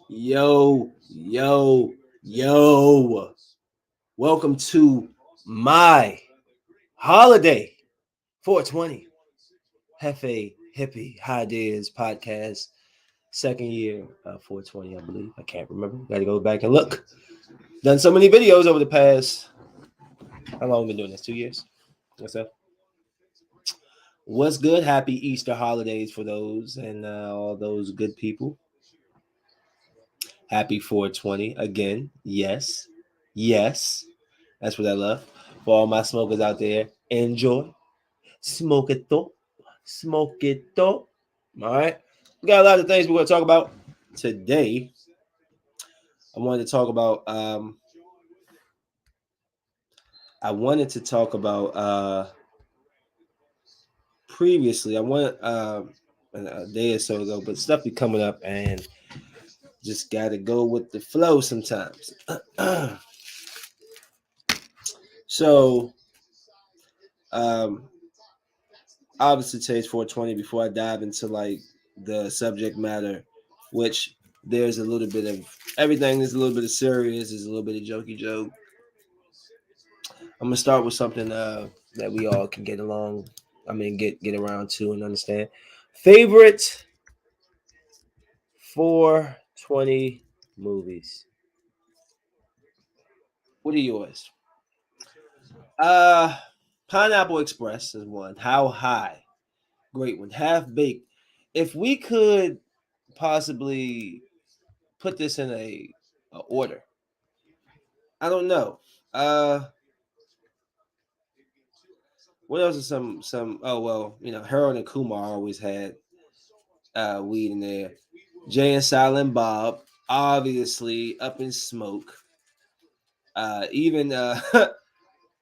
Yo. Welcome to my holiday 420 Hefe Hippie Highdeas Podcast. Second year 420, I believe. I can't remember. Got to go back and look. Done so many videos over the past. How long have we been doing this? 2 years? What's up? What's good? Happy Easter holidays for those and all those good people. Happy 420 again. Yes. That's what I love. For all my smokers out there, enjoy. Smoke it though. Smoke it though. All right. We got a lot of things we're going to talk about today. I wanted to talk about previously. I wanted a day or so ago, but stuff be coming up and just got to go with the flow sometimes. So obviously today's 420. Before I dive into like the subject matter, which there's a little bit of everything. There's a little bit of serious. There's a little bit of jokey joke. I'm gonna start with something that we all can get along. I mean, get around to and understand. Favorite 420 movies. What are yours? Uh, Pineapple Express is one. How High? Great one. Half Baked. If we could possibly put this in a order, I don't know. What else is some? Oh well, Harold and Kumar always had weed in there. Jay and Silent Bob, obviously Up in Smoke. Even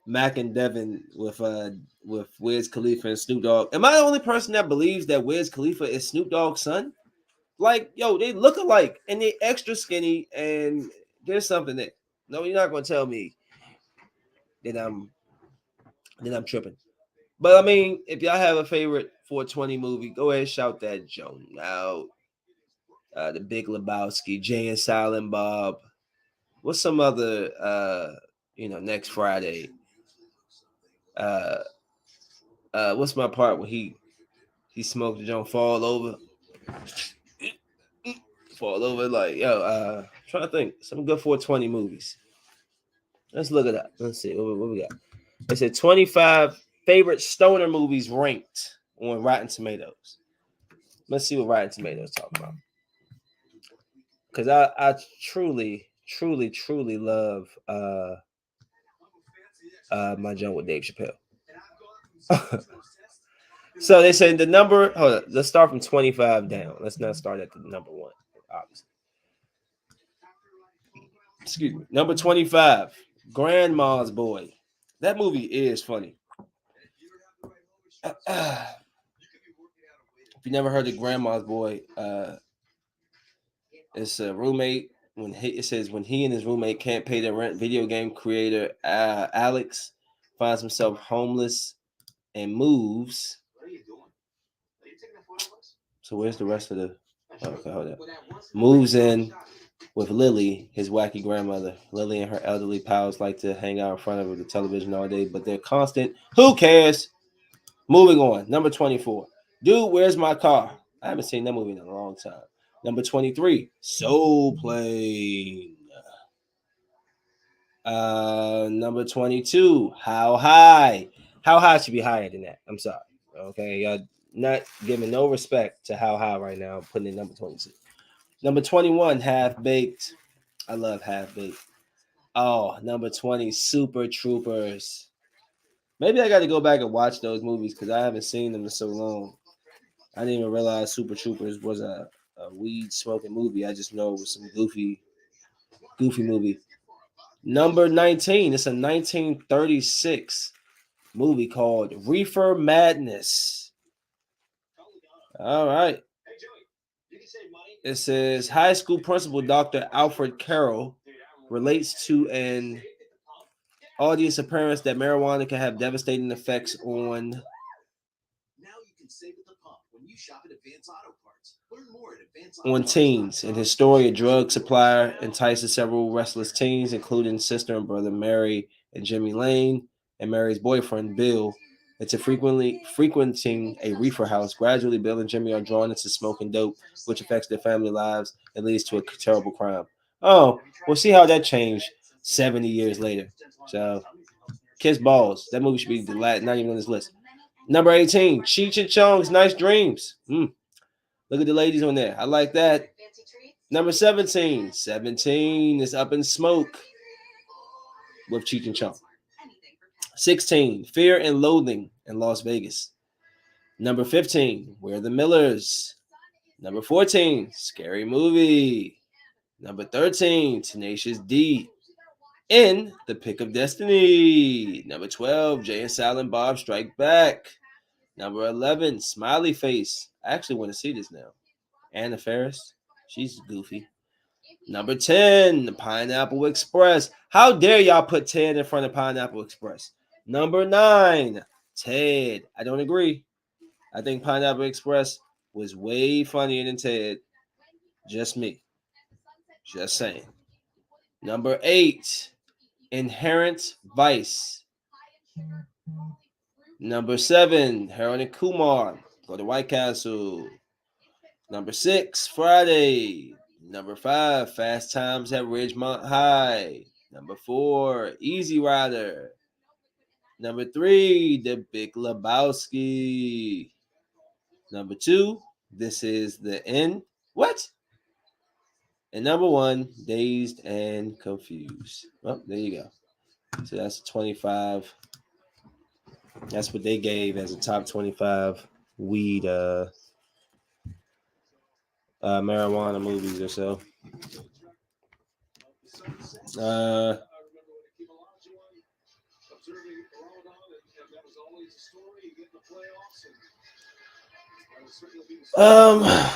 Mac and Devin with Wiz Khalifa and Snoop Dogg. Am I the only person that believes that Wiz Khalifa is Snoop Dogg's son? Like, yo, they look alike and they extra skinny, and there's something there. No, you're not gonna tell me that I'm tripping. But I mean, if y'all have a favorite 420 movie, go ahead and shout that Joan out. The Big Lebowski, Jay and Silent Bob. What's some other next Friday? Uh what's my part when he smoked the joint, fall over like trying to think some good 420 movies. Let's look it up. Let's see what we got. It said 25 favorite stoner movies ranked on Rotten Tomatoes. Let's see what Rotten Tomatoes talk about. Because I truly love my joint with Dave Chappelle. So they say the number. Hold on, let's start from 25 down. Let's not start at the number one, obviously. Excuse me. Number 25, Grandma's Boy. That movie is funny. If you never heard of Grandma's Boy, it's a roommate. It says when he and his roommate can't pay their rent, video game creator Alex finds himself homeless and moves. So where's the rest of the? Okay, hold up. Moves in with Lily, his wacky grandmother. Lily and her elderly pals like to hang out in front of the television all day, but they're constant. Who cares? Moving on. Number 24. Dude, where's my car? I haven't seen that movie in a long time. Number 23. Soul Plane. Number 22. How High? How High should be higher than that. I'm sorry. Okay, y'all not giving no respect to How High right now. I'm putting in number 22. Number 21. Half Baked. I love Half Baked. Oh, number 20. Super Troopers. Maybe I got to go back and watch those movies because I haven't seen them in so long. I didn't even realize Super Troopers was a weed smoking movie. I just know it was some goofy movie. Number 19. It's a 1936 movie called Reefer Madness. All right. It says high school principal Dr. Alfred Carroll relates to an audience appearance that marijuana can have devastating effects on On teens. In his story, a drug supplier entices several restless teens, including sister and brother Mary and Jimmy Lane, and Mary's boyfriend Bill, into frequently frequenting a reefer house. Gradually, Bill and Jimmy are drawn into smoking dope, which affects their family lives and leads to a terrible crime. Oh, we'll see how that changed 70 years later. So, Kiss Balls. That movie should be not even on this list. Number 18, Cheech and Chong's Nice Dreams. Look at the ladies on there. I like that. Number 17. 17 is Up in Smoke with Cheech and Chong. 16. Fear and Loathing in Las Vegas. Number 15. We're the Millers. Number 14. Scary Movie. Number 13. Tenacious D. In The Pick of Destiny. Number 12. Jay and Silent Bob Strike Back. Number 11. Smiley Face. I actually want to see this now. Anna Faris. She's goofy. Number 10, the Pineapple Express. How dare y'all put Ted in front of Pineapple Express? Number 9, Ted. I don't agree. I think Pineapple Express was way funnier than Ted. Just me. Just saying. Number 8, Inherent Vice. Number 7, Harold and Kumar. Go to White Castle. Number 6, Friday. Number 5, Fast Times at Ridgemont High. Number 4, Easy Rider. Number 3, The Big Lebowski. Number 2, This Is the End. What? And number 1, Dazed and Confused. Well, there you go. So that's 25. That's what they gave as a top 25 weed marijuana movies or so.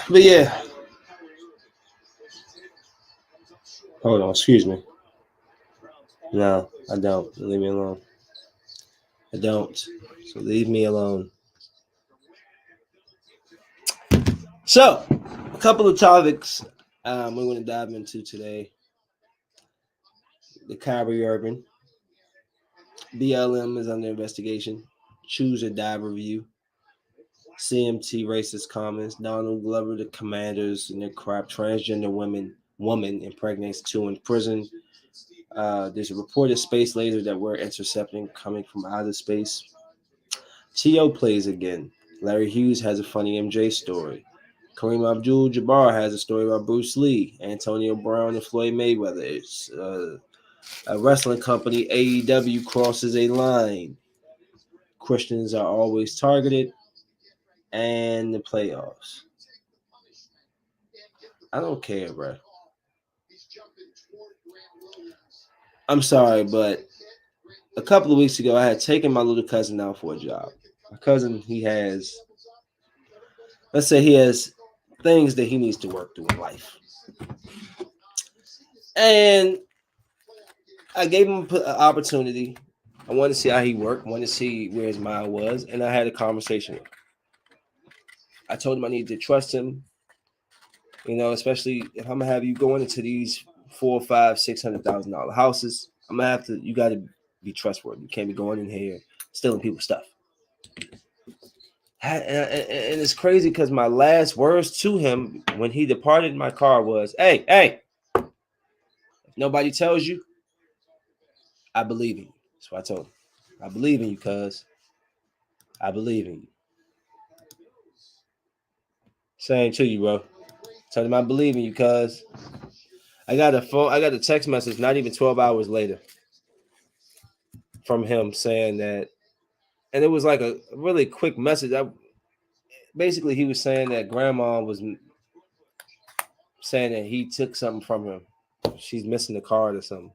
But yeah. Hold on, excuse me. No, I don't. Leave me alone. I don't. So leave me alone. So, a couple of topics we're going to dive into today. The Kyrie Irving. BLM is under investigation. Choose or Die review. CMT racist comments. Donald Glover, the Commanders, and their crap. Transgender woman impregnates 2 in prison. There's a reported space laser that we're intercepting coming from outer space. T.O. plays again. Larry Hughes has a funny MJ story. Kareem Abdul-Jabbar has a story about Bruce Lee. Antonio Brown and Floyd Mayweather. It's, a wrestling company, AEW, crosses a line. Christians are always targeted. And the playoffs. I don't care, bro. I'm sorry, but a couple of weeks ago, I had taken my little cousin out for a job. My cousin, let's say he has things that he needs to work through in life. And I gave him an opportunity. I wanted to see how he worked. I wanted to see where his mind was. And I had a conversation with him. I told him I needed to trust him. You know, especially if I'm going to have you going into these $400,000, $500,000, $600,000 houses, I'm going to have to, you got to be trustworthy. You can't be going in here stealing people's stuff. And it's crazy because my last words to him when he departed my car was, hey, if nobody tells you, I believe in you. That's what I told him. I believe in you, cuz. I believe in you. Same to you, bro. Tell him I believe in you, cuz. I got a text message not even 12 hours later from him saying that, and it was like a really quick message. Basically, he was saying that grandma was saying that he took something from him. She's missing the card or something.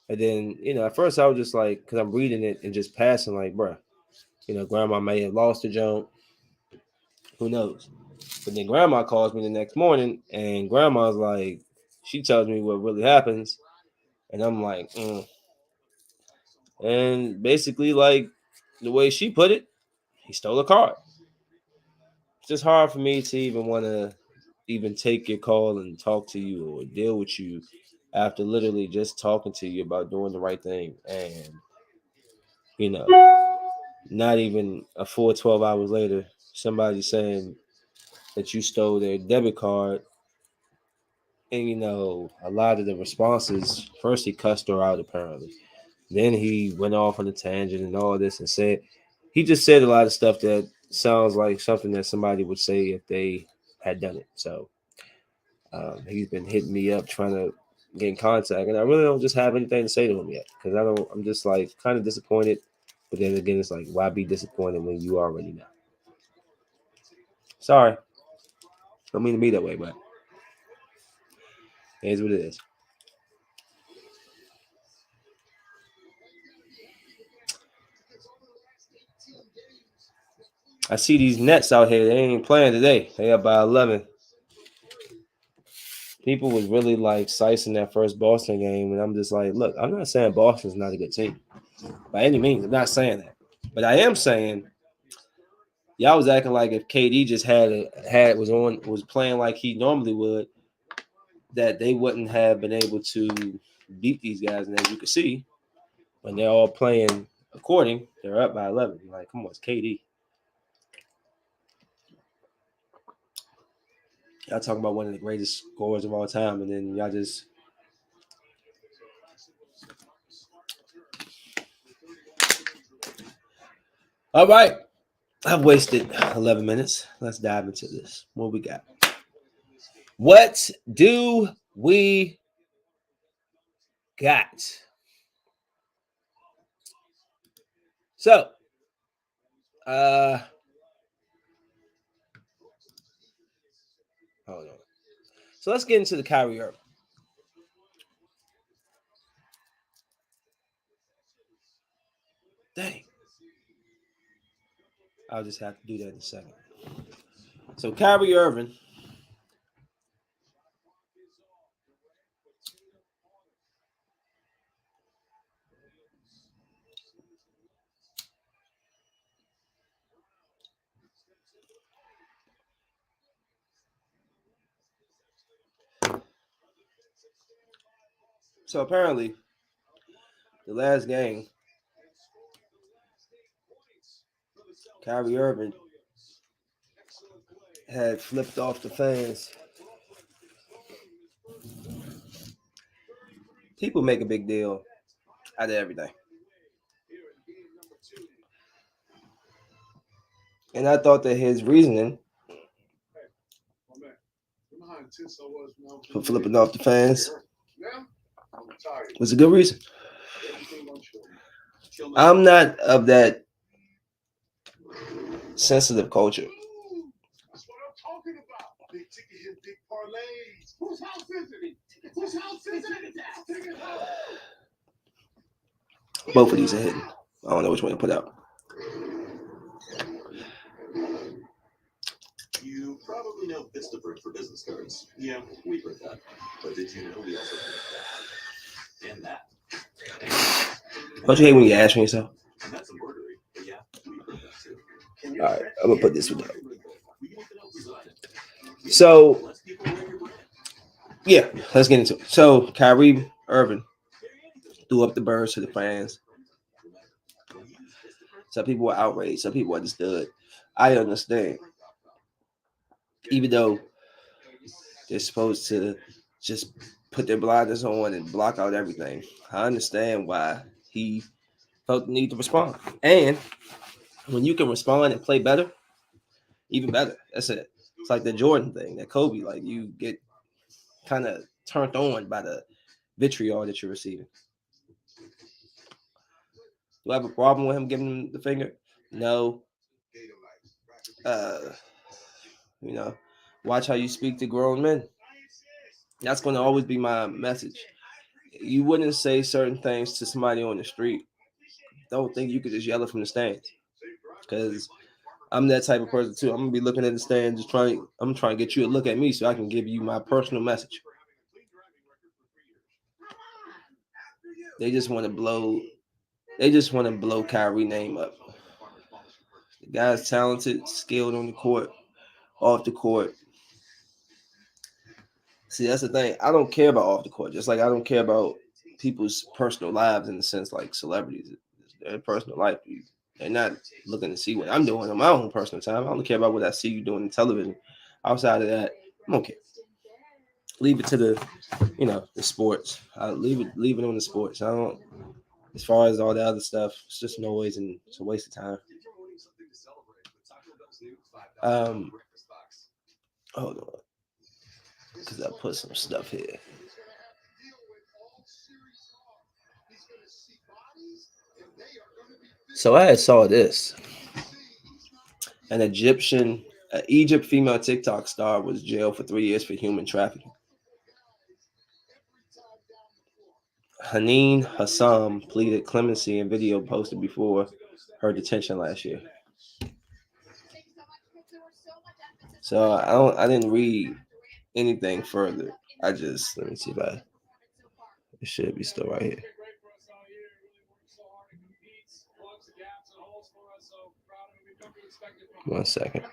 And then, at first I was just like, because I'm reading it and just passing, like, bruh, grandma may have lost the junk. Who knows? But then grandma calls me the next morning, and grandma's like, she tells me what really happens. And I'm like, And basically, like, the way she put it, he stole a card. It's just hard for me to even want to even take your call and talk to you or deal with you after literally just talking to you about doing the right thing. And, you know, not even a full 12 hours later, somebody saying that you stole their debit card. And, a lot of the responses, first he cussed her out apparently. Then he went off on a tangent and all this and he just said a lot of stuff that sounds like something that somebody would say if they had done it. So he's been hitting me up trying to get in contact, and I really don't just have anything to say to him yet because I'm just like kind of disappointed. But then again, it's like, why be disappointed when you already know? Sorry, don't mean to be that way, but it is what it is. I see these Nets out here. They ain't playing today. They up by 11. People was really like sicing that first Boston game, and I'm just like, look, I'm not saying Boston's not a good team by any means. I'm not saying that, but I am saying y'all was acting like if KD just was playing like he normally would, that they wouldn't have been able to beat these guys. And as you can see, when they're all playing according, they're up by 11. You're like, come on, it's KD. Y'all talking about one of the greatest scorers of all time, and then y'all just. All right. I've wasted 11 minutes. Let's dive into this. What we got? What do we got? So, hold on. So let's get into the Kyrie Irving. Dang. I'll just have to do that in a second. So Kyrie Irving. So apparently, the last game, Kyrie Irving had flipped off the fans. People make a big deal out of everything. And I thought that his reasoning for flipping off the fans was a good reason. I'm not of that sensitive culture. Both of these are hidden. I don't know which one to put out. You probably know Vistaprint for business cards. Yeah, we heard that. But did you know we also have that and that? Don't you hate when you ask me yourself? And that's embroidery. But yeah, we heard that too. All right, I'm gonna put this one down. So, yeah, let's get into it. So, Kyrie Irving threw up the birds to the fans. Some people were outraged. Some people understood. I understand. Even though they're supposed to just put their blinders on and block out everything, I understand why he felt the need to respond. And when you can respond and play better, even better. That's it. It's like the Jordan thing, that Kobe. Like you get kind of turned on by the vitriol that you're receiving. Do I have a problem with him giving him the finger? No. Uh, watch how you speak to grown men. That's going to always be my message. You wouldn't say certain things to somebody on the street. Don't think you could just yell it from the stands. Because I'm that type of person too. I'm gonna be looking at the stand, I'm trying to get you to look at me so I can give you my personal message. They just want to blow Kyrie name up. The guy's talented, skilled on the court, off the court. See, that's the thing. I don't care about off the court. Just like I don't care about people's personal lives in the sense like celebrities. It's their personal life. They're not looking to see what I'm doing on my own personal time. I don't care about what I see you doing on television. Outside of that, I don't care. Leave it to the sports. I leave it on the sports. I don't. As far as all the other stuff, it's just noise and it's a waste of time. Um, hold on, because I put some stuff here. So I saw this. An Egypt female TikTok star was jailed for 3 years for human trafficking. Haneen Hassam pleaded clemency in video posted before her detention last year. So I didn't read anything further. Let me see if it should be still right here. One second.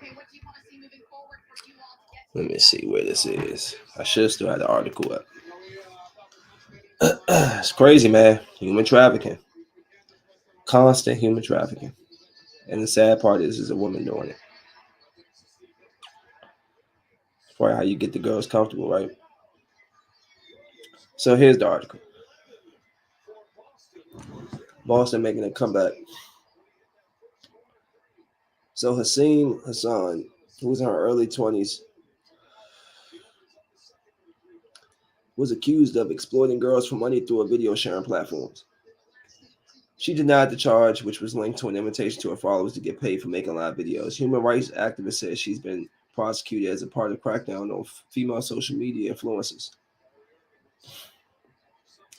Let me see where this is. I should still have the article up. It's crazy, man. Human trafficking. Constant human trafficking. And the sad part is a woman doing it. It's probably how you get the girls comfortable, right? So here's the article. Boston making a comeback. So Hassan, who was in her early 20s, was accused of exploiting girls for money through a video sharing platforms. She denied the charge, which was linked to an invitation to her followers to get paid for making live videos. Human rights activists said she's been prosecuted as a part of crackdown on female social media influencers.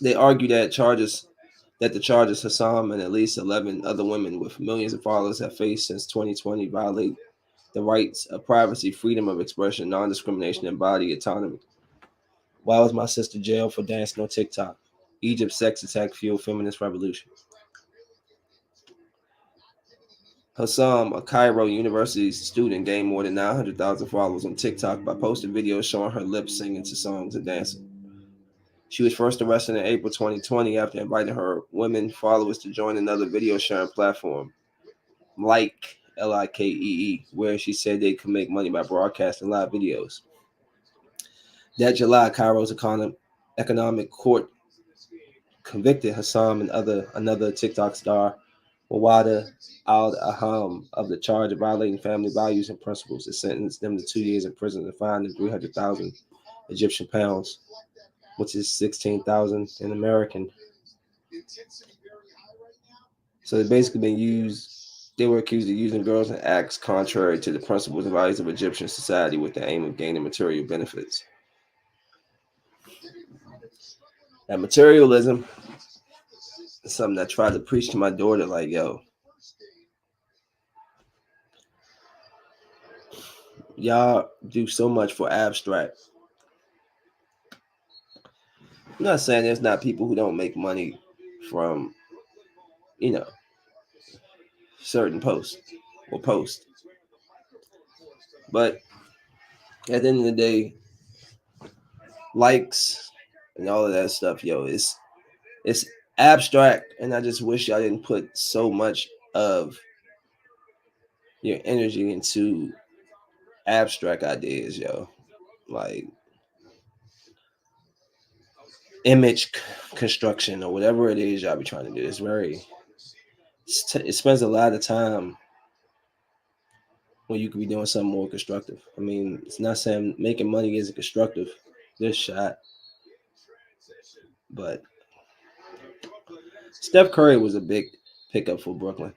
They argue that the charges Hassan and at least 11 other women with millions of followers have faced since 2020 violate the rights of privacy, freedom of expression, non-discrimination, and body autonomy. Why was my sister jailed for dancing on TikTok? Egypt's sex attack fueled feminist revolution. Hassam, a Cairo University student, gained more than 900,000 followers on TikTok by posting videos showing her lip singing to songs and dancing. She was first arrested in April 2020 after inviting her women followers to join another video sharing platform, Likee, where she said they could make money by broadcasting live videos. That July, Cairo's economic court convicted Hassam and another TikTok star, Wawada Al-Aham, of the charge of violating family values and principles. It sentenced them to 2 years in prison and fined them 300,000 Egyptian pounds, which is 16,000 in American. So they basically they were accused of using girls in acts contrary to the principles and values of Egyptian society with the aim of gaining material benefits. That materialism is something I tried to preach to my daughter, like, yo, y'all do so much for abstract. I'm not saying there's not people who don't make money from, certain posts or posts. But at the end of the day, likes and all of that stuff, yo, it's abstract, and I just wish y'all didn't put so much of your energy into abstract ideas, yo. Like image construction or whatever it is y'all be trying to do. It spends a lot of time when you could be doing something more constructive. I mean, it's not saying making money isn't constructive. This shot, but Steph Curry was a big pickup for Brooklyn.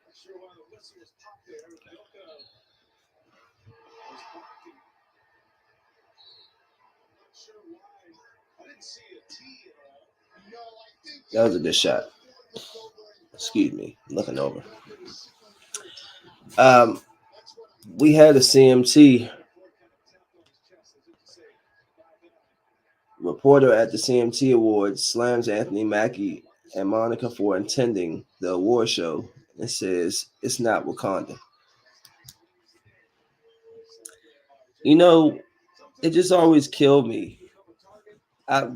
That was a good shot. Excuse me, looking over. We had a CMT reporter at the CMT Awards slams Anthony Mackie and Monica for attending the award show and says it's not Wakanda. You know, it just always killed me.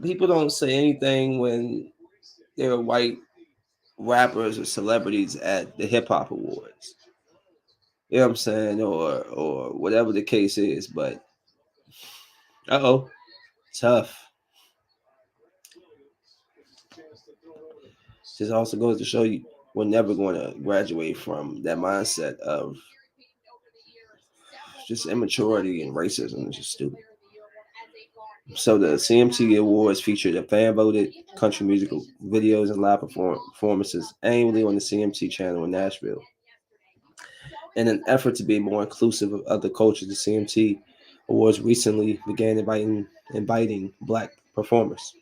People don't say anything when they're white rappers or celebrities at the hip hop awards. You know what I'm saying, or whatever the case is. But tough. This also goes to show you we're never going to graduate from that mindset of just immaturity and racism. It's just stupid. So the CMT Awards featured a fan-voted country musical videos and live performances annually on the CMT channel in Nashville. In an effort to be more inclusive of other cultures, the CMT Awards recently began inviting black performers.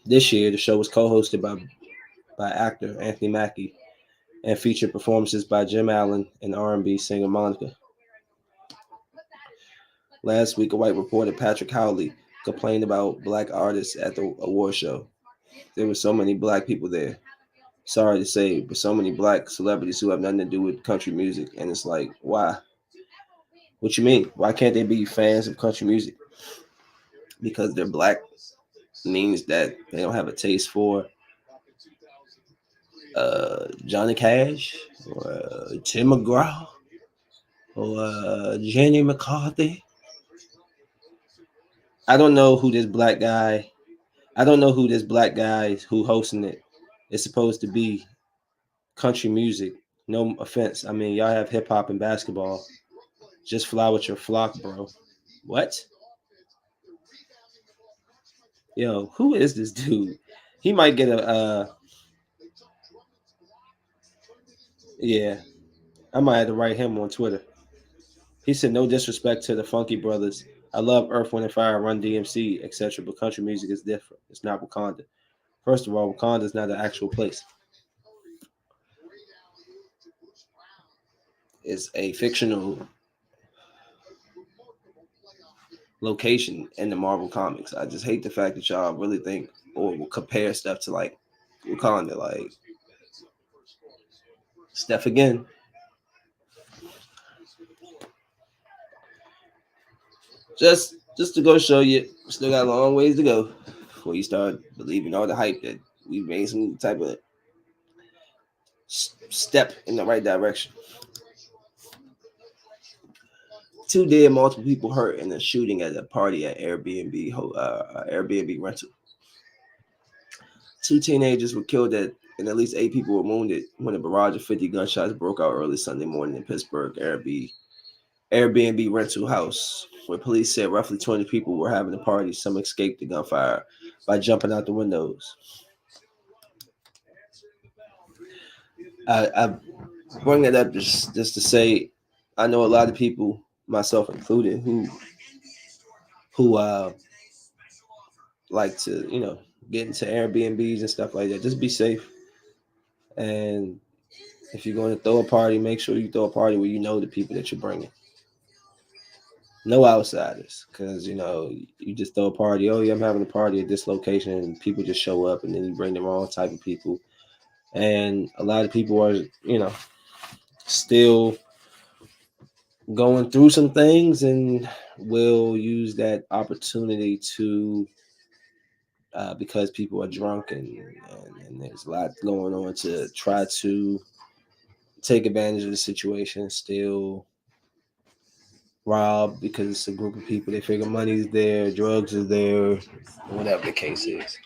This year, the show was co-hosted by actor Anthony Mackie and featured performances by Jim Allen and R&B singer Monica. Last week, a white reporter, Patrick Howley, complained about black artists at the award show. There were so many black people there. Sorry to say, but so many black celebrities who have nothing to do with country music. And it's like, why? What you mean? Why can't they be fans of country music? Because they're black means that they don't have a taste for Johnny Cash or Tim McGraw or Jenny McCarthy. I don't know who this black guy. I don't know who this black guy who hosting it is supposed to be. Country music. No offense. I mean, y'all have hip hop and basketball. Just fly with your flock, bro. What? Yo, who is this dude? He might get a yeah. I might have to write him on Twitter. He said no disrespect to the Funky Brothers. I love Earth, Wind and Fire, Run DMC, etc. But country music is different. It's not Wakanda. First of all, Wakanda is not an actual place. It's a fictional location in the Marvel comics. I just hate the fact that y'all really think or will compare stuff to like Wakanda. Like Steph again. Just to go show you, still got a long ways to go before you start believing all the hype that we made some type of step in the right direction. 2 dead, multiple people hurt in a shooting at a party at Airbnb rental. 2 teenagers were killed and at least 8 people were wounded when a barrage of 50 gunshots broke out early Sunday morning in Pittsburgh Airbnb rental house, where police said roughly 20 people were having a party. Some escaped the gunfire by jumping out the windows. I bring that up just to say I know a lot of people, myself included, who like to get into Airbnbs and stuff like that. Just be safe, and if you're going to throw a party, make sure you throw a party where you know the people that you're bringing. No outsiders, because you just throw a party. Oh yeah, I'm having a party at this location, and people just show up, and then you bring the wrong type of people. And a lot of people are, still going through some things, and will use that opportunity to, because people are drunk and there's a lot going on, to try to take advantage of the situation, still rob because it's a group of people. They figure money's there, drugs is there, whatever the case is.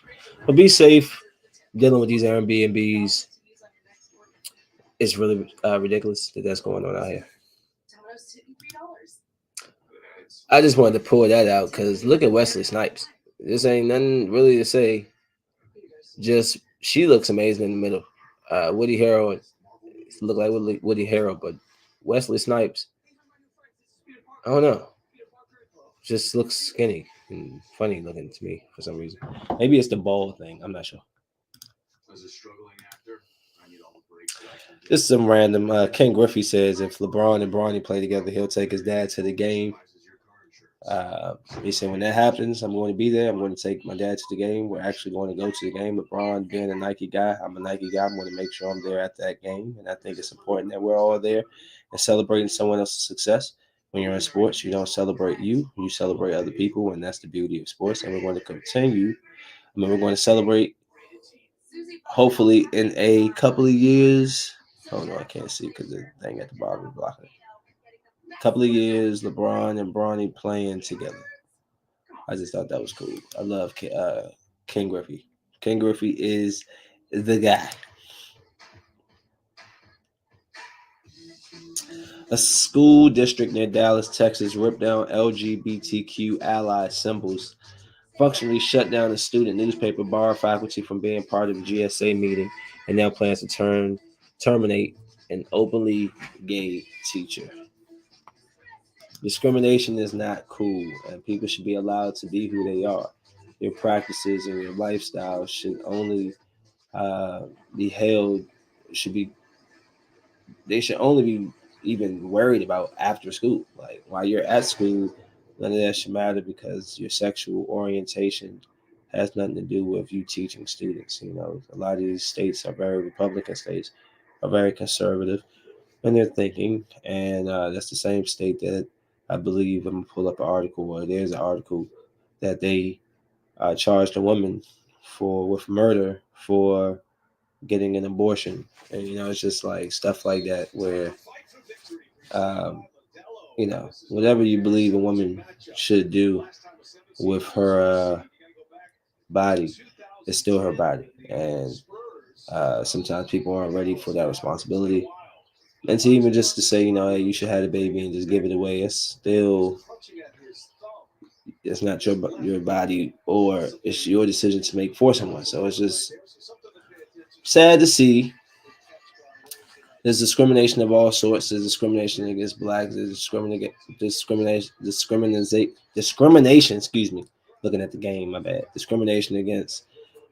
But be safe dealing with these Airbnbs. It's really ridiculous that's going on out here. I just wanted to pull that out because look at Wesley Snipes. This ain't nothing really to say. Just she looks amazing in the middle. Woody Harrelson look like Woody Harrelson, but Wesley Snipes, I don't know, just looks skinny and funny looking to me for some reason. Maybe it's the bald thing. I'm not sure. This is some random. Ken Griffey says if LeBron and Bronny play together, he'll take his dad to the game. He said when that happens, I'm going to be there. I'm going to take my dad to the game. We're actually going to go to the game. LeBron being a Nike guy, I'm a Nike guy. I'm going to make sure I'm there at that game. And I think it's important that we're all there and celebrating someone else's success. When you're in sports, you don't celebrate you celebrate other people, and that's the beauty of sports. And we're going to continue. I mean, we're going to celebrate, hopefully, in a couple of years. Oh, no, I can't see because the thing at the bottom is blocking it. Couple of years, LeBron and Bronny playing together. I just thought that was cool. I love King Griffey. King Griffey is the guy. A school district near Dallas, Texas, ripped down LGBTQ ally symbols, functionally shut down a student newspaper, barred faculty from being part of the GSA meeting, and now plans to terminate an openly gay teacher. Discrimination is not cool, and people should be allowed to be who they are. Your practices and your lifestyle should only uh, be held, should be, they should only be even worried about after school. Like while you're at school, none of that should matter because your sexual orientation has nothing to do with you teaching students. You know, a lot of these states are very Republican states, are very conservative in their thinking, and that's the same state that I believe, I'm gonna pull up an article, or there's an article that they charged a woman for with murder for getting an abortion. And you know, it's just like stuff like that where um, you know, whatever you believe a woman should do with her body, it's still her body. And sometimes people aren't ready for that responsibility. And to even just to say, you know, hey, you should have a baby and just give it away, it's still, it's not your body, or it's your decision to make for someone. So it's just sad to see. There's discrimination of all sorts. There's discrimination against blacks. There's discrimination. Excuse me. Looking at the game, my bad. Discrimination against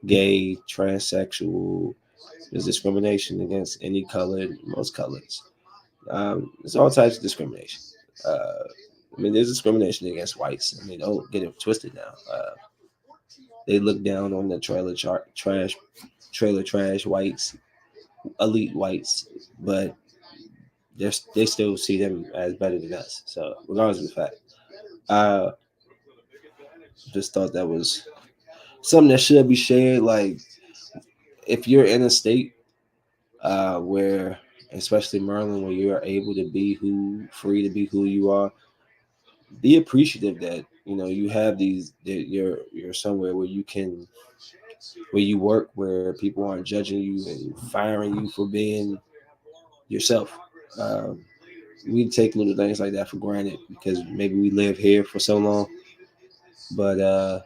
gay, transsexual. There's discrimination against any colored, most colors. There's all types of discrimination. I mean, there's discrimination against whites. I mean, don't get it twisted now. They look down on the trailer trash whites, elite whites, but they still see them as better than us. So regardless of the fact, I just thought that was something that should be shared. Like if you're in a state where, especially Maryland, where you're able to be free to be who you are, be appreciative that you know you have these. That you're somewhere where you can, where you work, where people aren't judging you and firing you for being yourself. Um, we take little things like that for granted because maybe we live here for so long. But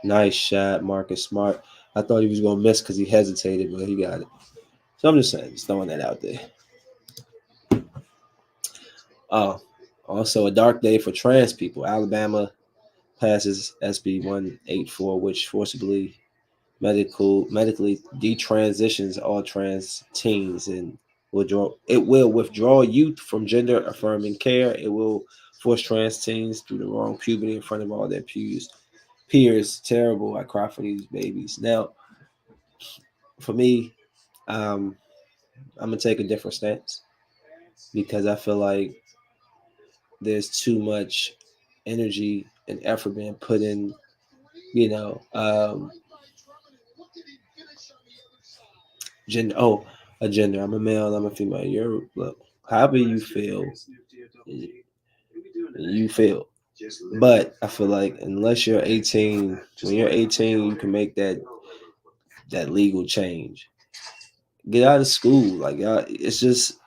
nice shot, Marcus Smart. I thought he was gonna miss because he hesitated, but he got it. So I'm just saying, just throwing that out there. Oh, also a dark day for trans people. Alabama passes SB 184, which forcibly medically detransitions all trans teens and will withdraw youth from gender affirming care. It will force trans teens through the wrong puberty in front of all their peers. Terrible. I cry for these babies. Now, for me, um, I'm gonna take a different stance because I feel like there's too much energy and effort being put in. You know, gender. Oh, a gender. I'm a male. I'm a female. You're look. However you feel, you feel. But I feel like unless you're 18, when you're 18, you can make that legal change. Get out of school, like it's just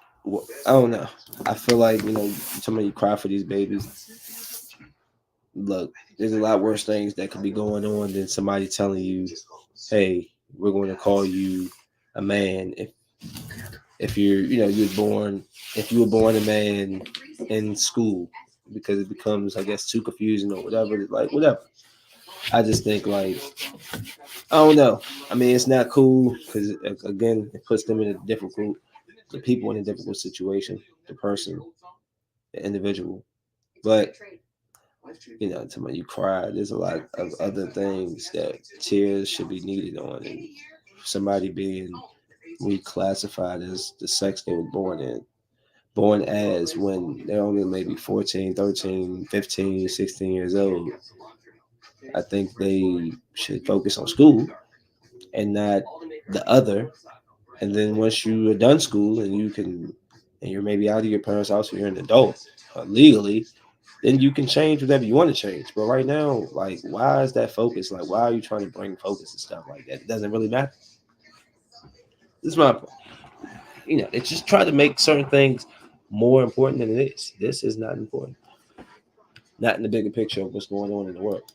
I don't know. I feel like somebody cry for these babies. Look, there's a lot worse things that could be going on than somebody telling you, "Hey, we're going to call you a man if you're you're born if you were born a man in school," because it becomes, I guess, too confusing or whatever. Like whatever. I just think like I don't know. I mean, it's not cool because again, it puts them in a difficult, the people in a difficult situation, the person, the individual. But to you cry. There's a lot of other things that tears should be needed on, and somebody being reclassified as the sex they were born in. born as when they're only maybe 14, 13, 15, 16 years old. I think they should focus on school and not the other. And then once you are done school and you can, and you're maybe out of your parents' house or you're an adult legally, then you can change whatever you want to change. But right now, like, why is that focus? Like, why are you trying to bring focus and stuff like that? It doesn't really matter. This is my point. They just try to make certain things more important than it is. This is not important. Not in the bigger picture of what's going on in the world.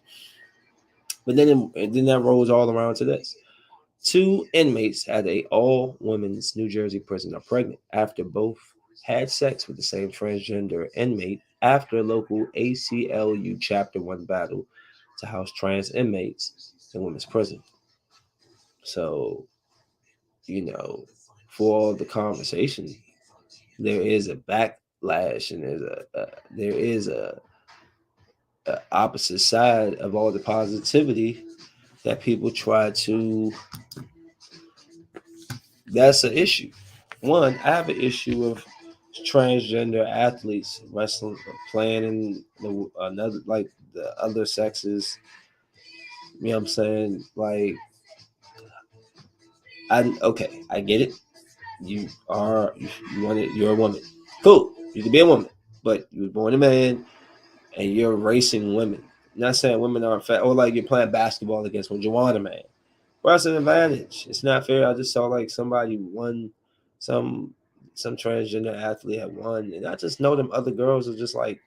But then that rolls all around to this. Two inmates at a all women's New Jersey prison are pregnant after both had sex with the same transgender inmate after a local ACLU Chapter 1 battle to house trans inmates in women's prison. So, for all the conversation, there is a backlash and there is a opposite side of all the positivity that people try to. That's an issue. One, I have an issue of transgender athletes wrestling, playing in another like the other sexes. You know what I'm saying? Like, I get it. You want it. You're a woman. Cool. You can be a woman, but you were born a man, and you're racing women. I'm not saying women aren't fat, or like you're playing basketball against one. You want a man. Well, that's an advantage. It's not fair. I just saw like somebody won, some some transgender athlete had won, and I just know them other girls are just like,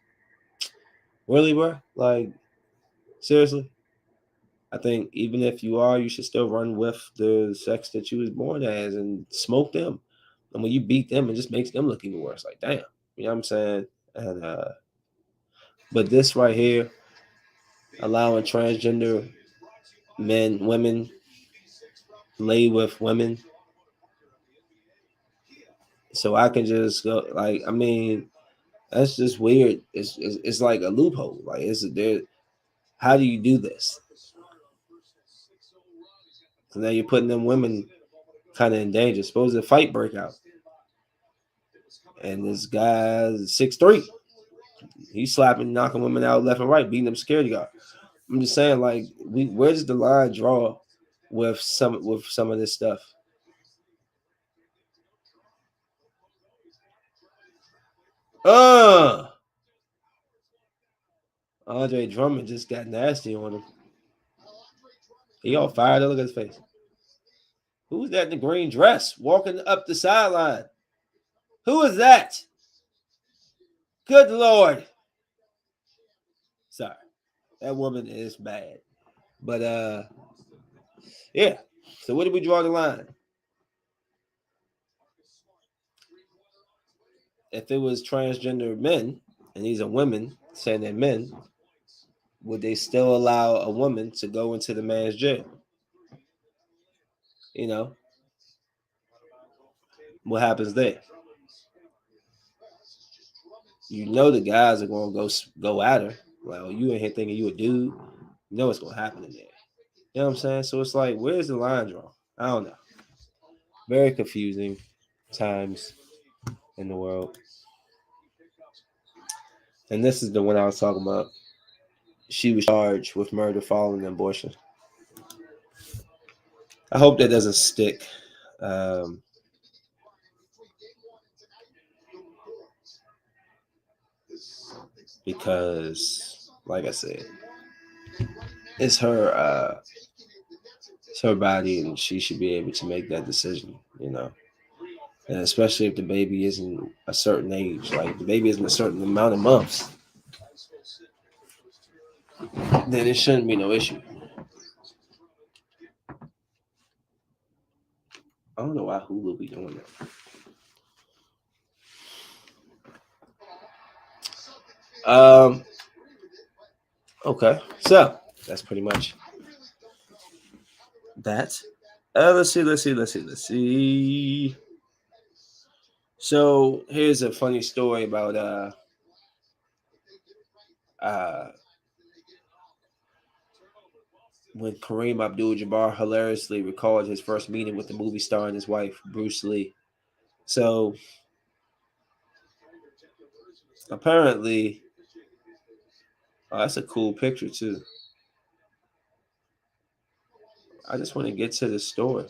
really, bro? Like, seriously? I think even if you are, you should still run with the sex that you was born as and smoke them. And when you beat them, it just makes them look even worse. Like, damn, you know what I'm saying? And but this right here, allowing transgender men, women lay with women, so I can just go. Like, I mean, that's just weird. It's like a loophole. Like, is it there? How do you do this? So now you're putting them women kind of in danger. Suppose a fight break out, and this guy's 6'3". He's slapping, knocking women out left and right, beating them security guard. I'm just saying, like, where does the line draw with some of this stuff? Uh Andre Drummond just got nasty on him. He all fired up. Look at his face. Who's that in the green dress walking up the sideline? Who is that? Good Lord. Sorry. That woman is bad. But yeah. So where do we draw the line? If it was transgender men and these are women saying they're men, would they still allow a woman to go into the man's jail? You know, what happens there? You know the guys are gonna go at her. Well, you in here thinking you a dude. You know what's gonna happen in there. You know what I'm saying? So it's like, where's the line draw? I don't know. Very confusing times in the world. And this is the one I was talking about. She was charged with murder following an abortion. I hope that doesn't stick. Um, because, like I said, it's her body, and she should be able to make that decision. And especially if the baby isn't a certain age, like the baby isn't a certain amount of months, then it shouldn't be no issue. I don't know why Hulu be doing that. Okay, so that's pretty much that. Let's see. So here's a funny story about uh when Kareem Abdul-Jabbar hilariously recalled his first meeting with the movie star and his wife Bruce Lee. So Apparently, oh, that's a cool picture too. I just want to get to the story.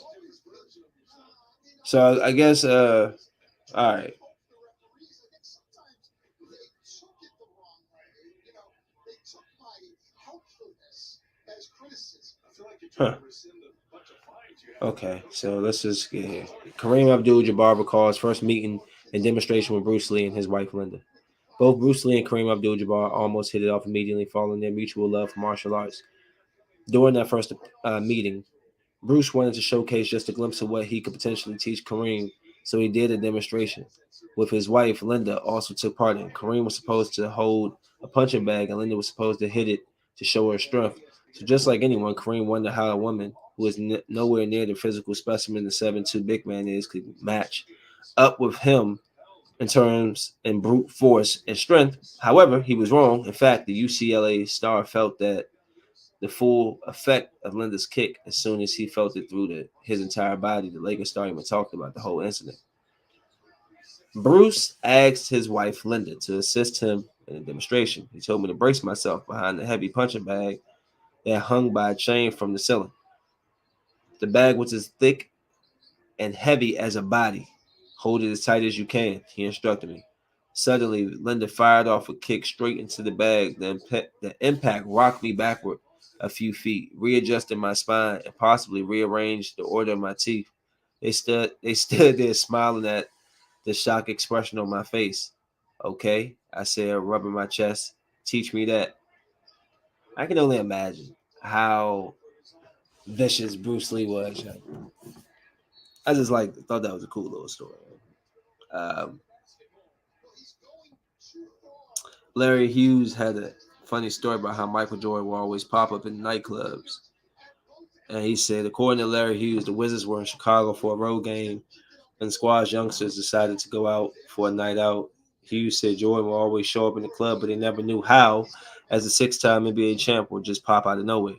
So I guess all right. Huh. Okay, so let's just get here. Kareem Abdul-Jabbar recalls first meeting and demonstration with Bruce Lee and his wife Linda. Both Bruce Lee and Kareem Abdul-Jabbar almost hit it off immediately following their mutual love for martial arts. During that first meeting, Bruce wanted to showcase just a glimpse of what he could potentially teach Kareem, so he did a demonstration. With his wife, Linda also took part in. Kareem was supposed to hold a punching bag, and Linda was supposed to hit it to show her strength. So just like anyone, Kareem wondered how a woman who is nowhere near the physical specimen the 7'2" big man is could match up with him in terms in brute force and strength. However, he was wrong. In fact, the UCLA star felt that the full effect of Linda's kick as soon as he felt it through his entire body. The Lakers star even talked about the whole incident. Bruce asked his wife Linda to assist him in a demonstration. He told me to brace myself behind the heavy punching bag that hung by a chain from the ceiling. The bag was as thick and heavy as a body. Hold it as tight as you can, he instructed me. Suddenly, Linda fired off a kick straight into the bag. The impact rocked me backward a few feet, readjusted my spine, and possibly rearranged the order of my teeth. They stood there smiling at the shock expression on my face. Okay, I said, rubbing my chest. Teach me that. I can only imagine how vicious Bruce Lee was. I just thought that was a cool little story. Um, Larry Hughes had a funny story about how Michael Jordan will always pop up in nightclubs. And he said, according to Larry Hughes, the Wizards were in Chicago for a road game, and the squad's youngsters decided to go out for a night out. Hughes said Jordan will always show up in the club, but they never knew how, as a six-time NBA champ would just pop out of nowhere.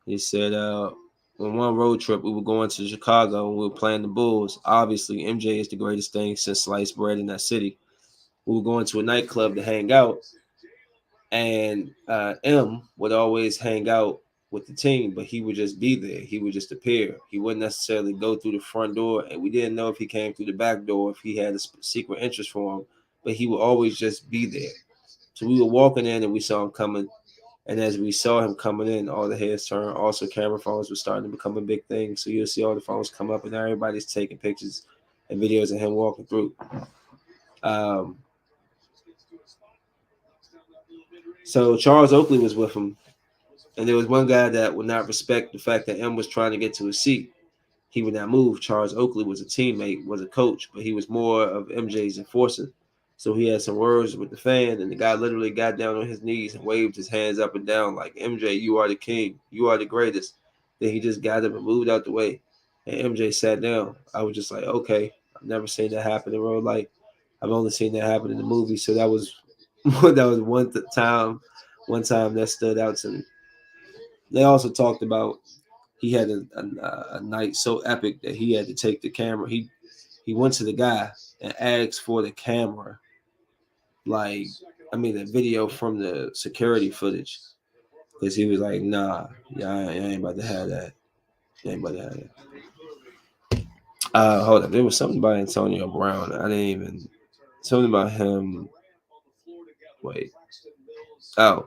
He said, on one road trip, we were going to Chicago and we were playing the Bulls. Obviously, MJ is the greatest thing since sliced bread in that city. We were going to a nightclub to hang out, and M would always hang out with the team, but he would just be there. He would just appear. He wouldn't necessarily go through the front door, and we didn't know if he came through the back door, if he had a secret interest for him, but he would always just be there. So we were walking in, and we saw him coming. And as we saw him coming in, all the heads turned. Also, camera phones were starting to become a big thing. So you'll see all the phones come up, and everybody's taking pictures and videos of him walking through. Um, so Charles Oakley was with him, and there was one guy that would not respect the fact that M was trying to get to his seat. He would not move. Charles Oakley was a teammate, was a coach, but he was more of MJ's enforcer. So he had some words with the fan, and the guy literally got down on his knees and waved his hands up and down like, MJ, you are the king. You are the greatest. Then he just got up and moved out the way. And MJ sat down. I was just like, okay, I've never seen that happen in real life. I've only seen that happen in the movie. So that was that was one time that stood out to me. They also talked about he had a night so epic that he had to take the camera. He went to the guy and asked for the camera, like the video from the security footage, because he was like, nah, yeah, I ain't about to have that. I ain't about to have that. Hold up, there was something about Antonio Brown. I didn't even something about him. Wait, oh,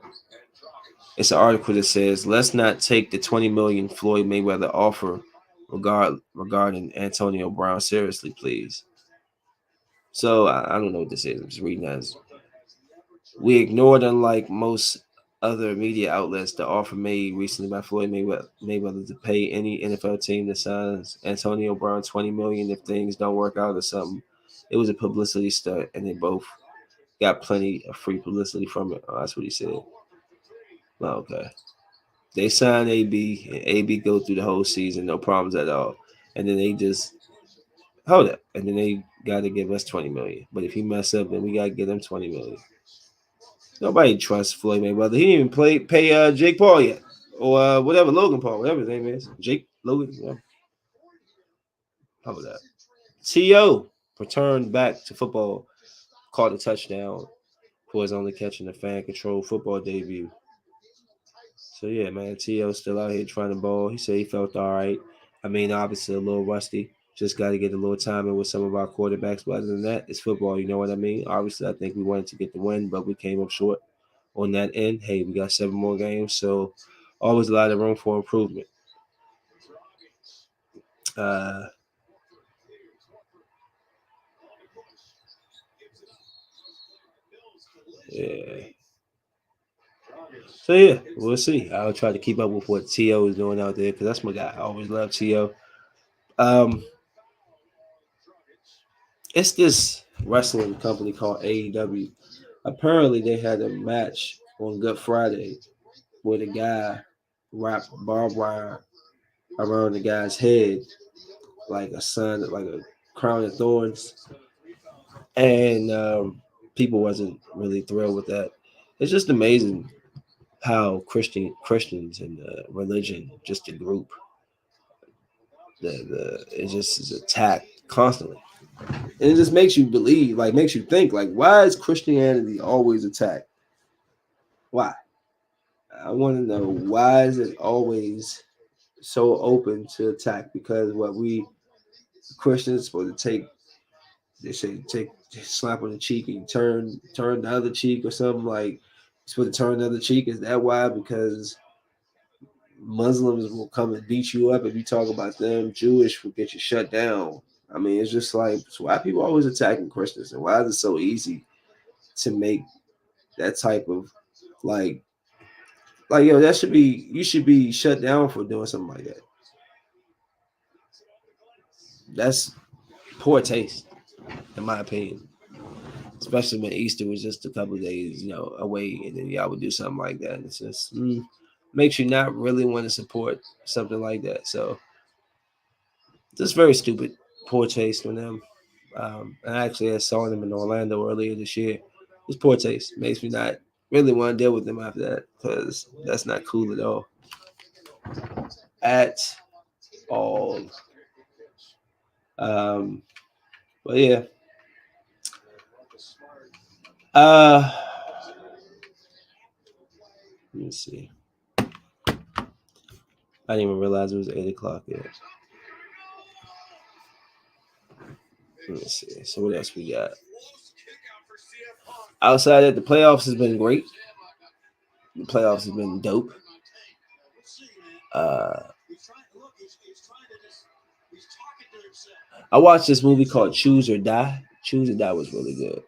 it's an article that says, let's not take the 20 million Floyd Mayweather offer regarding Antonio Brown seriously, please. So I don't know what this is. I'm just reading as we ignored, unlike most other media outlets, the offer made recently by Floyd Mayweather to pay any NFL team that signs Antonio Brown 20 million if things don't work out or something. It was a publicity stunt, and they both got plenty of free publicity from it. Oh, that's what he said. Oh, okay. They signed AB, and AB go through the whole season, no problems at all. And then they just hold up, and then they got to give us 20 million. But if he mess up, then we got to give them 20 million. Nobody trusts Floyd Mayweather. He didn't even pay Jake Paul yet, or whatever Logan Paul, whatever his name is, Jake Logan. Yeah. How about that? To returned back to football. caught a touchdown for his only catch in the fan controlled football debut. So yeah, man, T.O. still out here trying to ball. He said he felt all right. I mean, obviously a little rusty. Just got to get a little time in with some of our quarterbacks. But other than that, it's football. You know what I mean? Obviously, I think we wanted to get the win, but we came up short on that end. Hey, we got 7 more games, so always a lot of room for improvement. Yeah. So yeah, we'll see. I'll try to keep up with what T.O. is doing out there because that's my guy. I always love T.O. It's this wrestling company called AEW. Apparently, they had a match on Good Friday where the guy wrapped barbed wire around the guy's head like a sun, like a crown of thorns, and people wasn't really thrilled with that. It's just amazing how Christians and religion, just a group, the it just is attacked constantly, and it just makes you believe, like makes you think, like why is Christianity always attacked? Why? I want to know why is it always so open to attack? Because what we Christians supposed to take, they say take slap on the cheek and turn the other cheek or something like you're supposed to turn the other cheek. Is that why? Because Muslims will come and beat you up if you talk about them. Jewish will get you shut down. I mean, it's just like so why people always attacking Christians and why is it so easy to make that type of like that should be you should be shut down for doing something like that. That's poor taste, in my opinion. Especially when Easter was just a couple of days, away, and then y'all would do something like that. And it's just makes you not really want to support something like that. So just very stupid, poor taste on them. And actually, I saw them in Orlando earlier this year. It's poor taste. Makes me not really want to deal with them after that because that's not cool at all. At all. Um, but yeah. Let me see. I didn't even realize it was 8 o'clock yet. Let me see. So what else we got? Outside that, the playoffs has been great. The playoffs has been dope. I watched this movie called Choose or Die. Choose or Die was really good.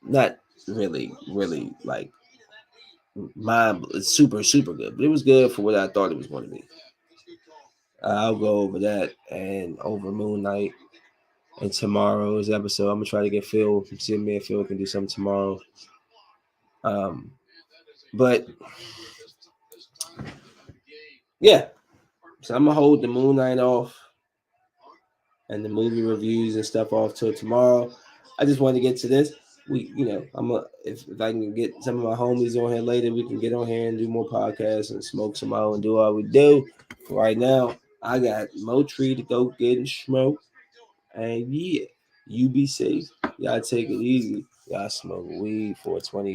Not really, really like mind. It's super, super good, but it was good for what I thought it was going to be. I'll go over that and over Moon Knight and tomorrow's episode. I'm gonna try to get Phil. See if me and Phil can do something tomorrow. But yeah, so I'm gonna hold the Moon Knight off and the movie reviews and stuff off till tomorrow. I just wanted to get to this. If I can get some of my homies on here later, we can get on here and do more podcasts and smoke some out and do all we do. Right now, I got more tree to go get and smoke. And yeah, you be safe. Y'all take it easy. Y'all smoke weed 420.